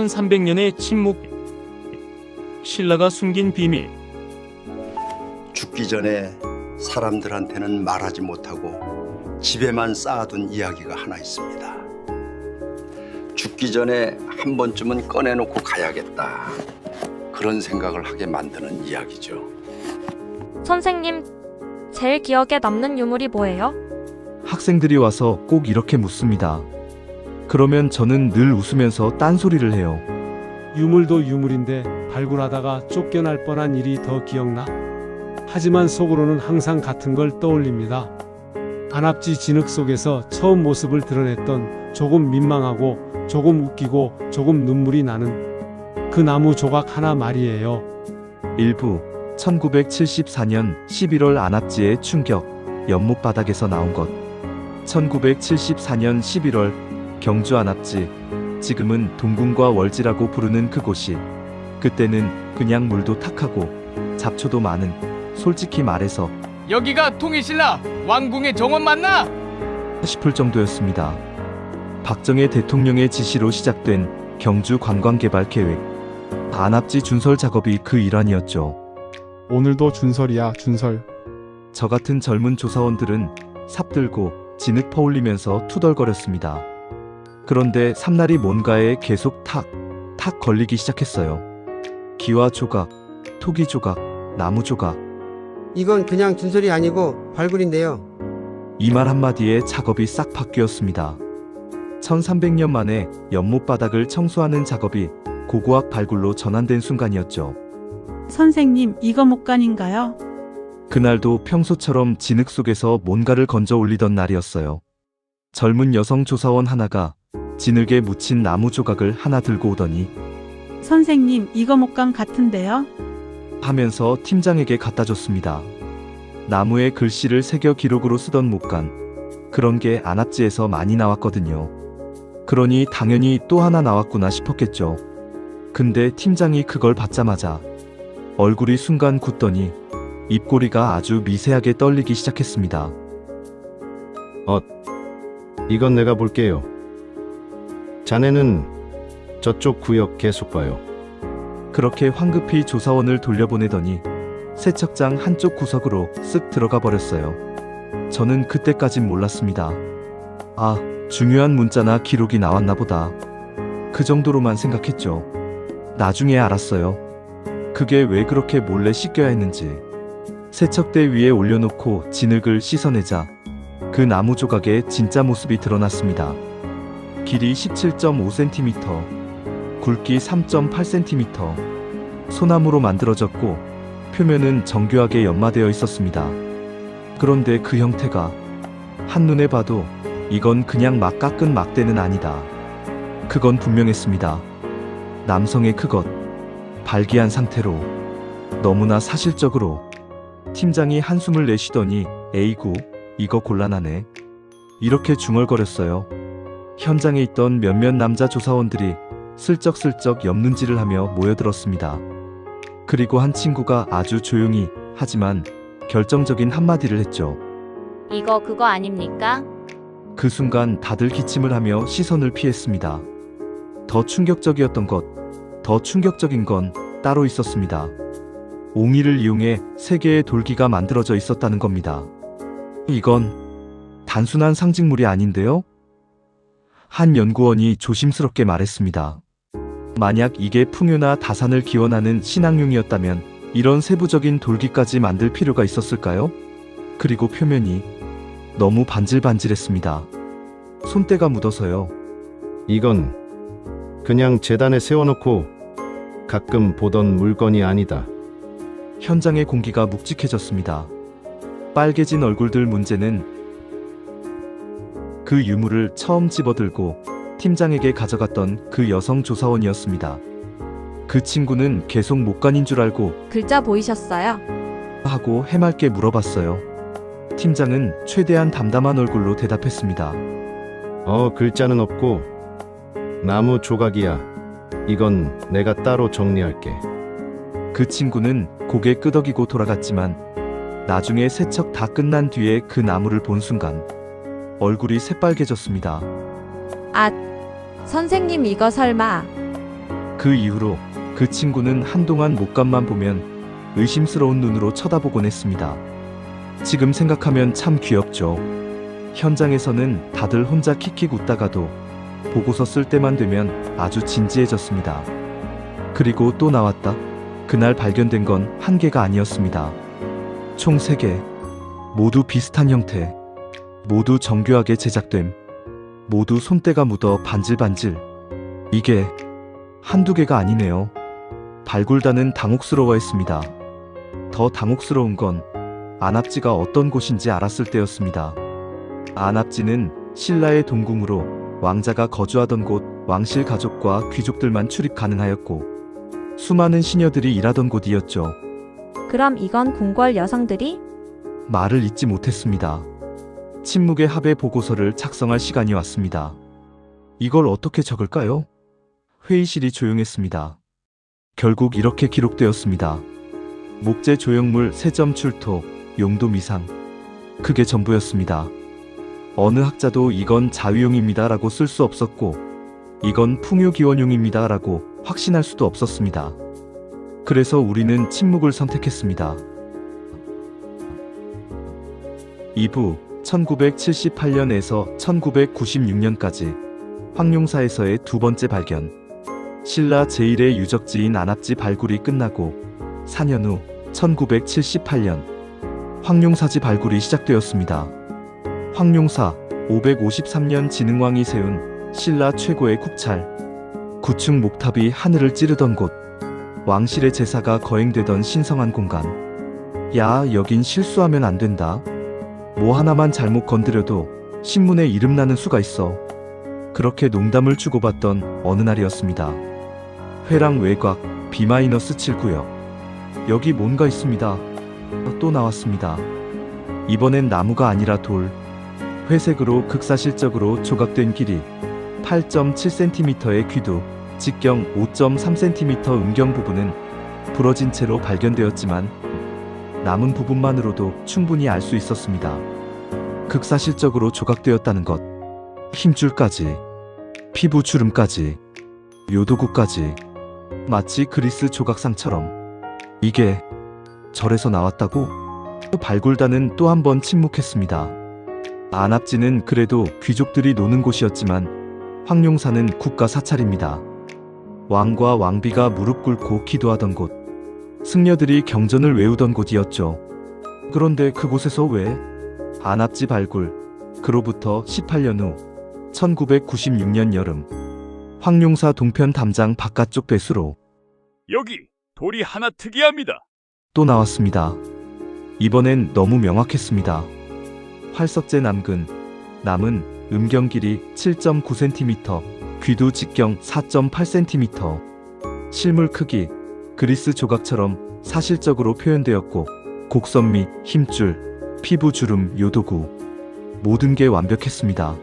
1300년의 침묵. 신라가 숨긴 비밀. 죽기 전에 사람들한테는 말하지 못하고 집에만 쌓아둔 이야기가 하나 있습니다. 죽기 전에 한 번쯤은 꺼내놓고 가야겠다. 그런 생각을 하게 만드는 이야기죠. 선생님, 제일 기억에 남는 유물이 뭐예요? 학생들이 와서 꼭 이렇게 묻습니다. 그러면 저는 늘 웃으면서 딴소리를 해요. 유물도 유물인데 발굴하다가 쫓겨날 뻔한 일이 더 기억나? 하지만 속으로는 항상 같은 걸 떠올립니다. 안압지 진흙 속에서 처음 모습을 드러냈던 조금 민망하고 조금 웃기고 조금 눈물이 나는 그 나무 조각 하나 말이에요. 일부 1974년 11월 안압지의 충격, 연못바닥에서 나온 것. 1974년 11월 경주 안압지, 지금은 동궁과 월지라고 부르는 그곳이 그때는 그냥 물도 탁하고 잡초도 많은, 솔직히 말해서 여기가 통일신라 왕궁의 정원 맞나? 싶을 정도였습니다. 박정희 대통령의 지시로 시작된 경주 관광개발 계획, 안압지 준설 작업이 그 일환이었죠. 오늘도 준설이야, 준설. 저 같은 젊은 조사원들은 삽 들고 진흙 퍼올리면서 투덜거렸습니다. 그런데 삼날이 뭔가에 계속 탁 걸리기 시작했어요. 기와 조각, 토기 조각, 나무 조각. 이건 그냥 준설이 아니고 발굴인데요. 이 말 한마디에 작업이 싹 바뀌었습니다. 1300년 만에 연못바닥을 청소하는 작업이 고고학 발굴로 전환된 순간이었죠. 선생님, 이거 목간인가요? 그날도 평소처럼 진흙 속에서 뭔가를 건져 올리던 날이었어요. 젊은 여성 조사원 하나가 진흙에 묻힌 나무 조각을 하나 들고 오더니 선생님, 이거 목간 같은데요? 하면서 팀장에게 갖다 줬습니다. 나무에 글씨를 새겨 기록으로 쓰던 목간. 그런 게 안압지에서 많이 나왔거든요. 그러니 당연히 또 하나 나왔구나 싶었겠죠. 근데 팀장이 그걸 받자마자 얼굴이 순간 굳더니 입꼬리가 아주 미세하게 떨리기 시작했습니다. 이건 내가 볼게요. 자네는 저쪽 구역 계속 봐요. 그렇게 황급히 조사원을 돌려보내더니 세척장 한쪽 구석으로 쓱 들어가 버렸어요. 저는 그때까진 몰랐습니다. 아, 중요한 문자나 기록이 나왔나 보다. 그 정도로만 생각했죠. 나중에 알았어요. 그게 왜 그렇게 몰래 씻겨야 했는지. 세척대 위에 올려놓고 진흙을 씻어내자 그 나무 조각의 진짜 모습이 드러났습니다. 길이 17.5cm, 굵기 3.8cm, 소나무로 만들어졌고 표면은 정교하게 연마되어 있었습니다. 그런데 그 형태가 한눈에 봐도 이건 그냥 막 깎은 막대는 아니다. 그건 분명했습니다. 남성의 그것, 발기한 상태로, 너무나 사실적으로. 팀장이 한숨을 내쉬더니 에이구, 이거 곤란하네. 이렇게 중얼거렸어요. 현장에 있던 몇몇 남자 조사원들이 슬쩍슬쩍 옆눈질을 하며 모여들었습니다. 그리고 한 친구가 아주 조용히 하지만 결정적인 한마디를 했죠. 이거 그거 아닙니까? 그 순간 다들 기침을 하며 시선을 피했습니다. 더 충격적이었던 것, 더 충격적인 건 따로 있었습니다. 옹이를 이용해 3개의 돌기가 만들어져 있었다는 겁니다. 이건 단순한 상징물이 아닌데요? 한 연구원이 조심스럽게 말했습니다. 만약 이게 풍요나 다산을 기원하는 신앙용이었다면 이런 세부적인 돌기까지 만들 필요가 있었을까요? 그리고 표면이 너무 반질반질했습니다. 손때가 묻어서요. 이건 그냥 재단에 세워놓고 가끔 보던 물건이 아니다. 현장의 공기가 묵직해졌습니다. 빨개진 얼굴들. 문제는 그 유물을 처음 집어들고 팀장에게 가져갔던 그 여성 조사원이었습니다. 그 친구는 계속 목간인 줄 알고 글자 보이셨어요? 하고 해맑게 물어봤어요. 팀장은 최대한 담담한 얼굴로 대답했습니다. 글자는 없고 나무 조각이야. 이건 내가 따로 정리할게. 그 친구는 고개 끄덕이고 돌아갔지만 나중에 세척 다 끝난 뒤에 그 나무를 본 순간 얼굴이 새빨개졌습니다. 아, 선생님 이거 설마 그 이후로 그 친구는 한동안 목감만 보면 의심스러운 눈으로 쳐다보곤 했습니다. 지금 생각하면 참 귀엽죠. 현장에서는 다들 혼자 킥킥 웃다가도 보고서 쓸 때만 되면 아주 진지해졌습니다. 그리고 또 나왔다. 그날 발견된 건 한 개가 아니었습니다. 총 3개. 모두 비슷한 형태. 모두 정교하게 제작됨. 모두 손때가 묻어 반질반질. 이게 한두 개가 아니네요. 발굴단은 당혹스러워했습니다. 더 당혹스러운 건 안압지가 어떤 곳인지 알았을 때였습니다. 안압지는 신라의 동궁으로 왕자가 거주하던 곳, 왕실 가족과 귀족들만 출입 가능하였고 수많은 시녀들이 일하던 곳이었죠. 그럼 이건 궁궐 여성들이? 말을 잇지 못했습니다. 침묵의 합의 보고서를 작성할 시간이 왔습니다. 이걸 어떻게 적을까요? 회의실이 조용했습니다. 결국 이렇게 기록되었습니다. 목재 조형물 3점 출토, 용도 미상. 그게 전부였습니다. 어느 학자도 이건 자위용입니다 라고 쓸 수 없었고 이건 풍요기원용입니다 라고 확신할 수도 없었습니다. 그래서 우리는 침묵을 선택했습니다. 2부 1978년에서 1996년까지 황룡사에서의 두 번째 발견. 신라 제1의 유적지인 안압지 발굴이 끝나고 4년 후 1978년 황룡사지 발굴이 시작되었습니다. 황룡사 553년 진흥왕이 세운 신라 최고의 국찰. 9층 목탑이 하늘을 찌르던 곳. 왕실의 제사가 거행되던 신성한 공간. 야, 여긴 실수하면 안 된다. 뭐 하나만 잘못 건드려도 신문에 이름 나는 수가 있어. 그렇게 농담을 주고받던 어느 날이었습니다. 회랑 외곽 B-7구역. 여기 뭔가 있습니다. 또 나왔습니다. 이번엔 나무가 아니라 돌. 회색으로 극사실적으로 조각된 길이 8.7cm의 귀두, 직경 5.3cm 음경 부분은 부러진 채로 발견되었지만 남은 부분만으로도 충분히 알 수 있었습니다. 극사실적으로 조각되었다는 것, 힘줄까지, 피부 주름까지, 요도구까지, 마치 그리스 조각상처럼. 이게 절에서 나왔다고? 발굴단은 또 한 번 침묵했습니다. 안압지는 그래도 귀족들이 노는 곳이었지만 황룡사는 국가 사찰입니다. 왕과 왕비가 무릎 꿇고 기도하던 곳, 승려들이 경전을 외우던 곳이었죠. 그런데 그곳에서 왜? 안압지 발굴. 그로부터 18년 후 1996년 여름 황룡사 동편 담장 바깥쪽 배수로 여기 돌이 하나 특이합니다. 또 나왔습니다. 이번엔 너무 명확했습니다. 활석제 남근, 남은 음경 길이 7.9cm, 귀두 직경 4.8cm. 실물 크기, 그리스 조각처럼 사실적으로 표현되었고 곡선 및 힘줄, 피부 주름, 요도구 모든 게 완벽했습니다.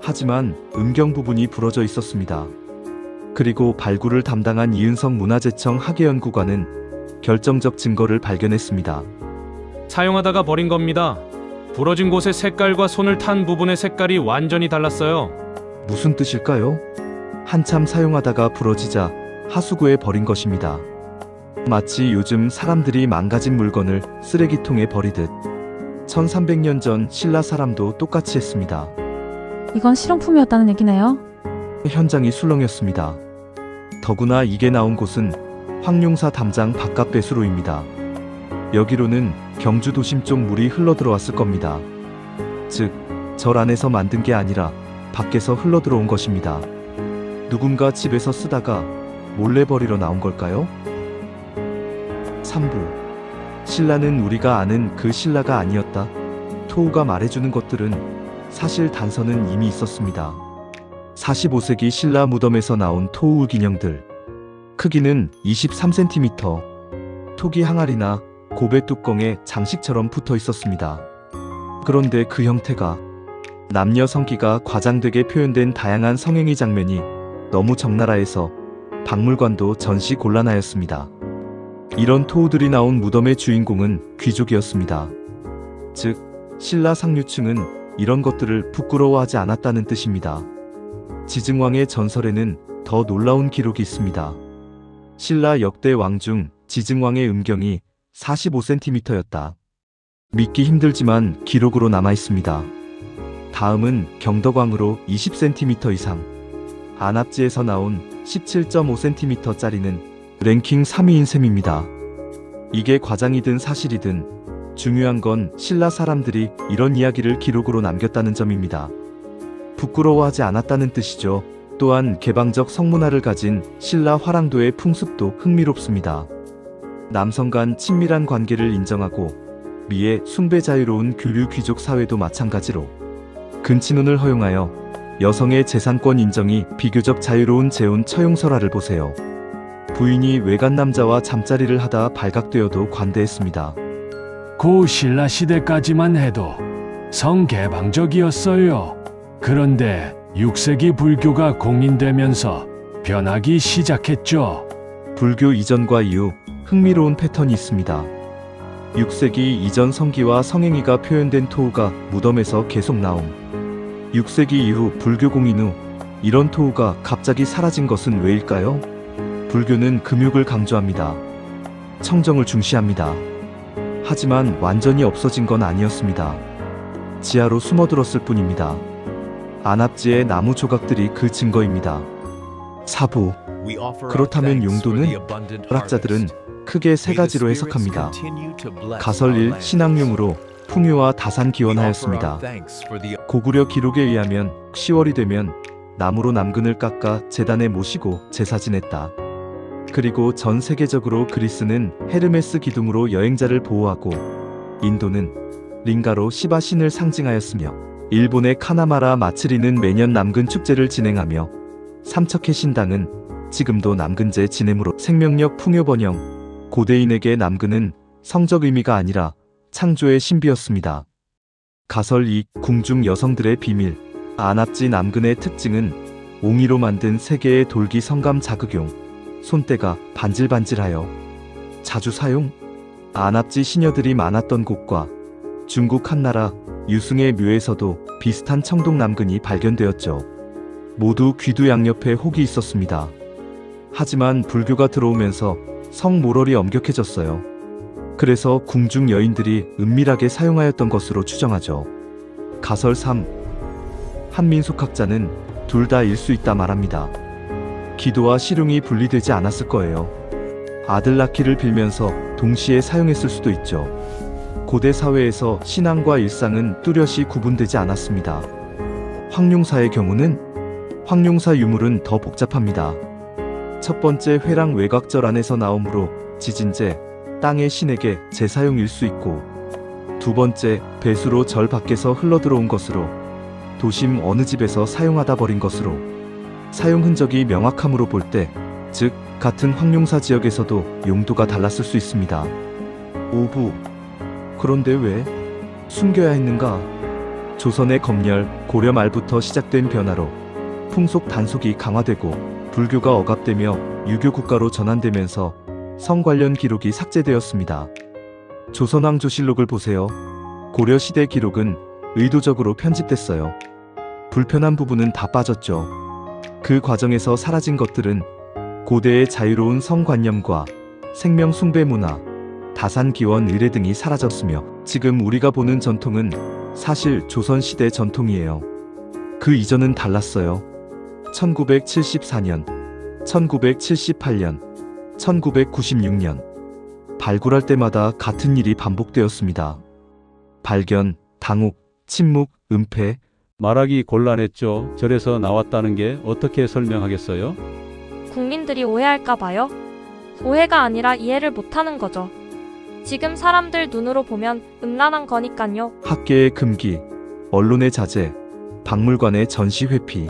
하지만 음경 부분이 부러져 있었습니다. 그리고 발굴을 담당한 이은성 문화재청 학예연구관은 결정적 증거를 발견했습니다. 사용하다가 버린 겁니다. 부러진 곳의 색깔과 손을 탄 부분의 색깔이 완전히 달랐어요. 무슨 뜻일까요? 한참 사용하다가 부러지자 하수구에 버린 것입니다. 마치 요즘 사람들이 망가진 물건을 쓰레기통에 버리듯 1300년 전 신라 사람도 똑같이 했습니다. 이건 실용품이었다는 얘기네요. 현장이 술렁였습니다. 더구나 이게 나온 곳은 황룡사 담장 바깥 배수로입니다. 여기로는 경주 도심 쪽 물이 흘러들어왔을 겁니다. 즉, 절 안에서 만든 게 아니라 밖에서 흘러들어온 것입니다. 누군가 집에서 쓰다가 몰래 버리러 나온 걸까요? 3부. 신라는 우리가 아는 그 신라가 아니었다. 토우가 말해주는 것들은 사실 단서는 이미 있었습니다. 45세기 신라 무덤에서 나온 토우 기념들. 크기는 23cm. 토기 항아리나 고배 뚜껑에 장식처럼 붙어 있었습니다. 그런데 그 형태가 남녀 성기가 과장되게 표현된 다양한 성행위 장면이 너무 적나라해서 박물관도 전시 곤란하였습니다. 이런 토우들이 나온 무덤의 주인공은 귀족이었습니다. 즉, 신라 상류층은 이런 것들을 부끄러워하지 않았다는 뜻입니다. 지증왕의 전설에는 더 놀라운 기록이 있습니다. 신라 역대 왕 중 지증왕의 음경이 45cm였다. 믿기 힘들지만 기록으로 남아 있습니다. 다음은 경덕왕으로 20cm 이상, 안압지에서 나온 17.5cm짜리는 랭킹 3위인 셈입니다. 이게 과장이든 사실이든 중요한 건 신라 사람들이 이런 이야기를 기록으로 남겼다는 점입니다. 부끄러워하지 않았다는 뜻이죠. 또한 개방적 성문화를 가진 신라 화랑도의 풍습도 흥미롭습니다. 남성 간 친밀한 관계를 인정하고 미에 숭배 자유로운 교류 귀족 사회도 마찬가지로 근친혼을 허용하여 여성의 재산권 인정이 비교적 자유로운 재혼 처용설화를 보세요. 부인이 외간 남자와 잠자리를 하다 발각되어도 관대했습니다. 고 신라 시대까지만 해도 성개방적이었어요. 그런데 6세기 불교가 공인되면서 변하기 시작했죠. 불교 이전과 이후 흥미로운 패턴이 있습니다. 6세기 이전 성기와 성행위가 표현된 토우가 무덤에서 계속 나옴. 6세기 이후 불교 공인 후 이런 토우가 갑자기 사라진 것은 왜일까요? 불교는 금욕을 강조합니다. 청정을 중시합니다. 하지만 완전히 없어진 건 아니었습니다. 지하로 숨어들었을 뿐입니다. 안압지의 나무 조각들이 그 증거입니다. 사부. 그렇다면 용도는? 철학자들은 크게 세 가지로 해석합니다. 가설일 신앙용으로 풍요와 다산 기원하였습니다. 고구려 기록에 의하면 10월이 되면 나무로 남근을 깎아 제단에 모시고 제사 지냈다. 그리고 전 세계적으로 그리스는 헤르메스 기둥으로 여행자를 보호하고 인도는 링가로 시바 신을 상징하였으며 일본의 카나마라 마츠리는 매년 남근 축제를 진행하며 삼척해 신당은 지금도 남근제 지내므로 생명력 풍요 번영. 고대인에게 남근은 성적 의미가 아니라 창조의 신비였습니다. 가설 2. 궁중 여성들의 비밀. 안압지 남근의 특징은 옹이로 만든 3개의 돌기 성감 자극용. 손때가 반질반질하여 자주 사용. 안압지 시녀들이 많았던 곳과 중국 한나라 유승의 묘에서도 비슷한 청동 남근이 발견되었죠. 모두 귀두 양옆에 혹이 있었습니다. 하지만 불교가 들어오면서 성모럴이 엄격해졌어요. 그래서 궁중 여인들이 은밀하게 사용하였던 것으로 추정하죠. 가설 3. 한민속학자는 둘 다일 수 있다 말합니다. 기도와 실용이 분리되지 않았을 거예요. 아들 낳기를 빌면서 동시에 사용했을 수도 있죠. 고대 사회에서 신앙과 일상은 뚜렷이 구분되지 않았습니다. 황룡사의 경우는 황룡사 유물은 더 복잡합니다. 첫 번째 회랑 외곽절 안에서 나오므로 지진제, 땅의 신에게 재사용일 수 있고, 두 번째 배수로 절 밖에서 흘러들어온 것으로 도심 어느 집에서 사용하다 버린 것으로 사용 흔적이 명확함으로 볼 때, 즉 같은 황룡사 지역에서도 용도가 달랐을 수 있습니다. 5부. 그런데 왜 숨겨야 했는가? 조선의 검열, 고려 말부터 시작된 변화로 풍속 단속이 강화되고 불교가 억압되며 유교 국가로 전환되면서 성 관련 기록이 삭제되었습니다. 조선왕조실록을 보세요. 고려 시대 기록은 의도적으로 편집됐어요. 불편한 부분은 다 빠졌죠. 그 과정에서 사라진 것들은 고대의 자유로운 성관념과 생명 숭배 문화, 다산 기원 의례 등이 사라졌으며 지금 우리가 보는 전통은 사실 조선시대 전통이에요. 그 이전은 달랐어요. 1974년, 1978년, 1996년 발굴할 때마다 같은 일이 반복되었습니다. 발견, 당혹, 침묵, 은폐. 말하기 곤란했죠. 절에서 나왔다는 게 어떻게 설명하겠어요? 국민들이 오해할까 봐요. 오해가 아니라 이해를 못하는 거죠. 지금 사람들 눈으로 보면 음란한 거니깐요. 학계의 금기, 언론의 자제, 박물관의 전시 회피.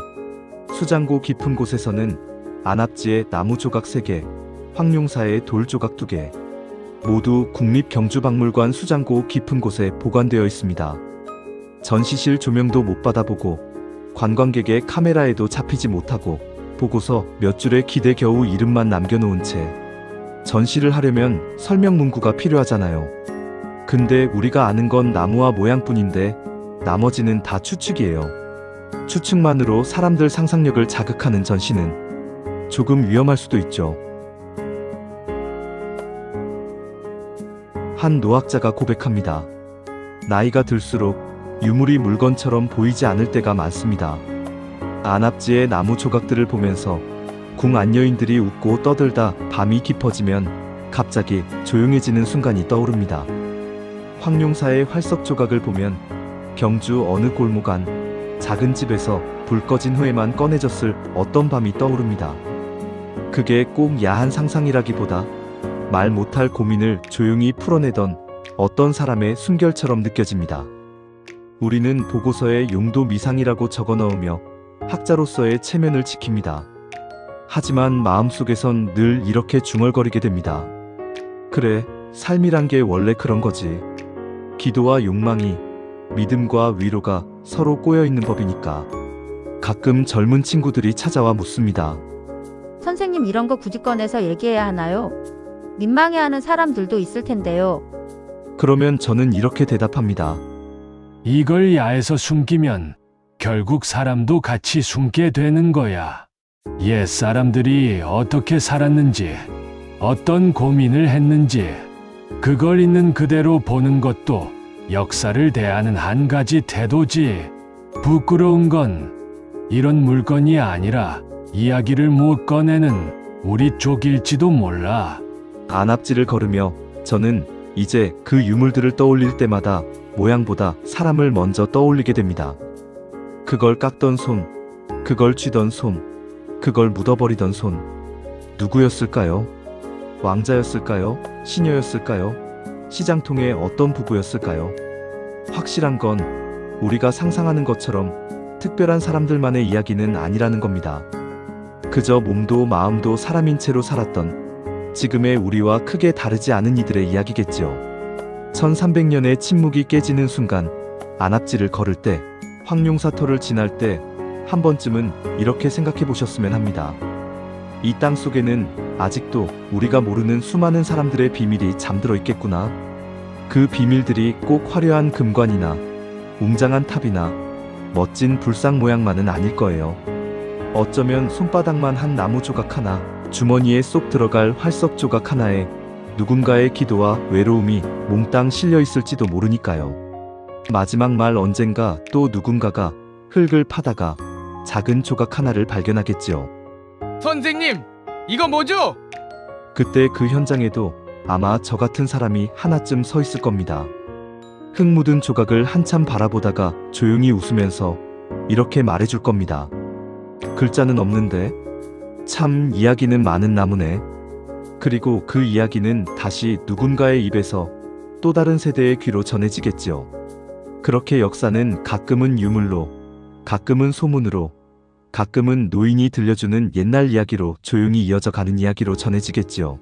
수장고 깊은 곳에서는 안압지의 나무 조각 3개, 황룡사의 돌 조각 2개, 모두 국립경주박물관 수장고 깊은 곳에 보관되어 있습니다. 전시실 조명도 못 받아보고 관광객의 카메라에도 잡히지 못하고 보고서 몇 줄의 기대 겨우 이름만 남겨놓은 채 전시를 하려면 설명 문구가 필요하잖아요. 근데 우리가 아는 건 나무와 모양뿐인데 나머지는 다 추측이에요. 추측만으로 사람들 상상력을 자극하는 전시는 조금 위험할 수도 있죠. 한 노학자가 고백합니다. 나이가 들수록 유물이 물건처럼 보이지 않을 때가 많습니다. 안압지의 나무 조각들을 보면서 궁 안여인들이 웃고 떠들다 밤이 깊어지면 갑자기 조용해지는 순간이 떠오릅니다. 황룡사의 활석 조각을 보면 경주 어느 골목 안 작은 집에서 불 꺼진 후에만 꺼내졌을 어떤 밤이 떠오릅니다. 그게 꼭 야한 상상이라기보다 말 못할 고민을 조용히 풀어내던 어떤 사람의 숨결처럼 느껴집니다. 우리는 보고서에 용도 미상이라고 적어 넣으며 학자로서의 체면을 지킵니다. 하지만 마음속에선 늘 이렇게 중얼거리게 됩니다. 그래, 삶이란 게 원래 그런 거지. 기도와 욕망이, 믿음과 위로가 서로 꼬여있는 법이니까. 가끔 젊은 친구들이 찾아와 묻습니다. 선생님, 이런 거 굳이 꺼내서 얘기해야 하나요? 민망해하는 사람들도 있을 텐데요. 그러면 저는 이렇게 대답합니다. 이걸 야에서 숨기면 결국 사람도 같이 숨게 되는 거야. 옛 사람들이 어떻게 살았는지, 어떤 고민을 했는지, 그걸 있는 그대로 보는 것도 역사를 대하는 한 가지 태도지. 부끄러운 건 이런 물건이 아니라 이야기를 못 꺼내는 우리 쪽일지도 몰라. 안압지를 걸으며 저는 이제 그 유물들을 떠올릴 때마다 모양보다 사람을 먼저 떠올리게 됩니다. 그걸 깎던 손, 그걸 쥐던 손, 그걸 묻어버리던 손. 누구였을까요? 왕자였을까요? 시녀였을까요? 시장통의 어떤 부부였을까요? 확실한 건 우리가 상상하는 것처럼 특별한 사람들만의 이야기는 아니라는 겁니다. 그저 몸도 마음도 사람인 채로 살았던 지금의 우리와 크게 다르지 않은 이들의 이야기겠지요. 1300년의 침묵이 깨지는 순간, 안압지를 걸을 때, 황룡사터를 지날 때 한 번쯤은 이렇게 생각해 보셨으면 합니다. 이 땅 속에는 아직도 우리가 모르는 수많은 사람들의 비밀이 잠들어 있겠구나. 그 비밀들이 꼭 화려한 금관이나 웅장한 탑이나 멋진 불상 모양만은 아닐 거예요. 어쩌면 손바닥만 한 나무 조각 하나, 주머니에 쏙 들어갈 활석 조각 하나에 누군가의 기도와 외로움이 몽땅 실려 있을지도 모르니까요. 마지막 말 언젠가 또 누군가가 흙을 파다가 작은 조각 하나를 발견하겠지요. 선생님, 이거 뭐죠? 그때 그 현장에도 아마 저 같은 사람이 하나쯤 서 있을 겁니다. 흙 묻은 조각을 한참 바라보다가 조용히 웃으면서 이렇게 말해줄 겁니다. 글자는 없는데 참 이야기는 많은 나무네. 그리고 그 이야기는 다시 누군가의 입에서 또 다른 세대의 귀로 전해지겠지요. 그렇게 역사는 가끔은 유물로, 가끔은 소문으로, 가끔은 노인이 들려주는 옛날 이야기로 조용히 이어져 가는 이야기로 전해지겠지요.